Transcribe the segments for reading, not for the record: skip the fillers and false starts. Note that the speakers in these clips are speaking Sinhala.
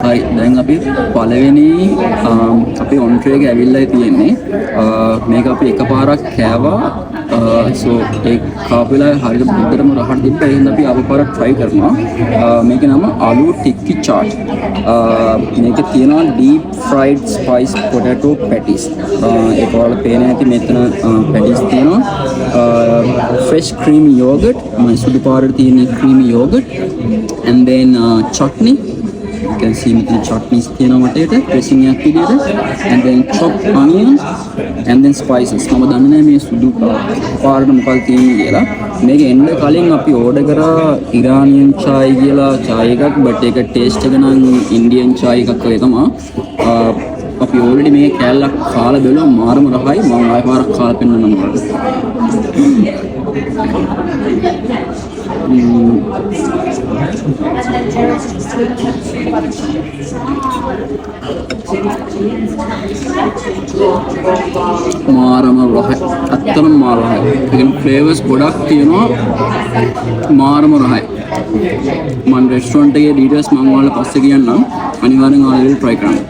හරි දැන් අපි පළවෙනි අපි ඔන්ට්‍රේ එක ඇවිල්ලා තියෙන්නේ මේක අපි එකපාරක් කෑවා සෝ ඒ කාපෙලා හරියට බුද්ධරම රහට තිබ්බ ඒ හින්දා අපි ආපහුපාරක් try කරනවා මේක නම ආලු ටික්කි chaat මේක තියෙනවා deep fried spice potato patties ඒක වල පේන ඇති මෙතන patties තියෙනවා fresh creamy yogurt මම සුදු පාරට තියෙන creamy yogurt and then chutney. You can see මෙතන chutneys තියෙනවා මටේට dressing එකක් විදියට and then chopped onions and then spices. මම දන්නේ නැහැ මේ සුදු පාරට මොකක්ද තියෙන්නේ කියලා. මේක එන්න කලින් අපි ඕඩර් කරා ඉරානියන් chai කියලා chai එකක් but ඒක taste එක නම් ඉන්දියන් chai එකක් වගේ තමයි. අපි already මේ කෑල්ලක් කාලා බලුවා මාරම රහයි මම ආයෙ පාරක් කාලා පෙන්නන්නම් ඔයාලට. මාරම රහයි අත්තම මාර රහයි ඒකෙන් ෆ්ලේවර්ස් ගොඩක් තියෙනවා මාරම රහයි මම රෙස්ටොරන්ට් එකේ ඩීටේල්ස් මම ඔයාලට පස්සේ කියන්නම් අනිවාර්යෙන් ඔයාලා try කරන්න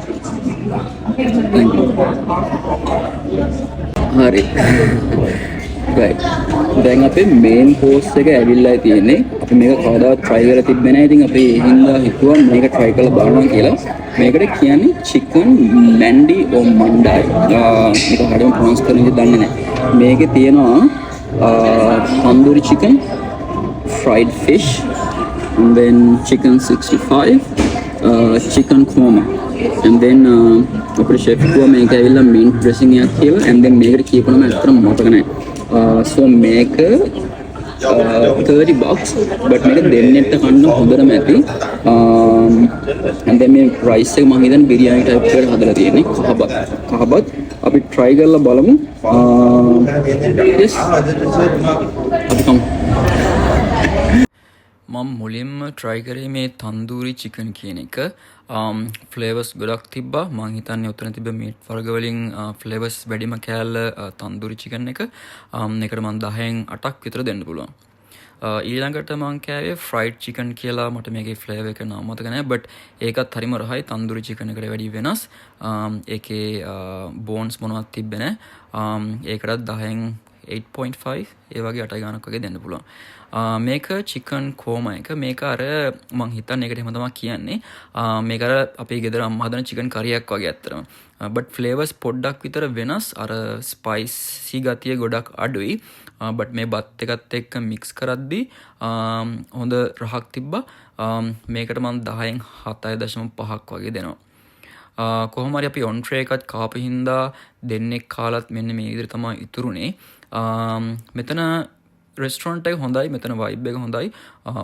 thank you හරි right දැන් අපේ main course එක ඇවිල්ලා තියෙන්නේ අපි මේක කවදාවත් try කරලා තිබ්බේ නැහැ ඉතින් අපි ඒ හින්දා හිතුවා මේක try කරලා බලනවා කියලා මේකට කියන්නේ chicken mandi or mandai මේක හරියටම pronounce කරන්න දන්නේ නැහැ මේකේ තියෙනවා tandoori chicken fried fish and then chicken 65 chicken korma and then අපේ chef කිව්වා මේක ඇවිල්ලා mint dressing එකක් කියලා and then මේකට කියපුවම ඇත්තටම මතක නැහැ so මේක $30 but මේක දෙන්නෙක්ට කන්න හොඳටම ඇති and then මේ rice එක මම හිතන්නේ බිරියානි type එකකට හදලා තියෙන්නේ කහබත් අපි try කරලා බලමු yes අපි කමු මම මුලින්ම try කරේ මේ තන්දූරි chicken කියන එක ෆ්ලේවර්ස් ගොඩක් තිබ්බා මම හිතන්නේ උතන තිබ්බ මීට් වර්ග වලින් ෆ්ලේවර්ස් වැඩිම කෑල්ල තන්දූරි chicken එක මේකට මම 10න් 8ක් විතර දෙන්න පුළුවන් ඊළඟට මම කෑවේ fried chicken කියලා මට මේකේ ෆ්ලේවර් එක නම මතක නැහැ but ඒකත් හරිම රහයි තන්දූරි chicken එකට වැඩි වෙනස් ඒකේ bones මොනවත් තිබ්බේ නැහැ ඒකටත් 10න් 8.5 ඒ වගේ 8 ගානක් වගේ දෙන්න පුළුවන් මේක chicken korma එක මේක අර මං හිතන්නේ ඒකට එහෙම තමයි කියන්නේ මේක අර අපේ ගෙදර අම්මා හදන chicken curry එකක් වගේ අත්‍තරම but flavors පොඩ්ඩක් විතර වෙනස් අර spicy ගතිය ගොඩක් අඩුයි but මේ බත් එකත් එක්ක mix කරද්දී හොඳ රහක් තිබ්බා මේකට මම 10න් 7.5ක් වගේ දෙනවා කොහොම හරි අපි on tray එකත් කාපු හින්දා දෙන්නෙක් කාලත් මෙන්න මේ විදිහට තමයි ඉතුරුනේ මෙතන රෙස්ටොරන්ට් එක හොඳයි මෙතන වයිබ් එක හොඳයි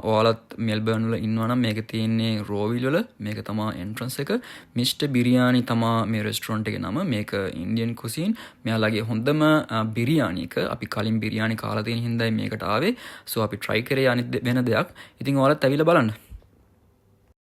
ඔයාලත් මෙල්බර්න් වල ඉන්නවා නම් මේක තියෙන්නේ රෝවිල් වල මේක තමයි එන්ට්‍රන්ස් එක මිස්ටර් බිරියානි තමයි මේ රෙස්ටොරන්ට් එකේ නම මේක ඉන්දියන් කුසින් මෙයාලගේ හොඳම බිරියානි එක අපි කලින් බිරියානි කාලා තියෙන හින්දායි මේකට ආවේ සෝ අපි try කරේ අනිත් වෙන දෙයක් ඉතින් ඔයාලත් ඇවිල්ලා බලන්න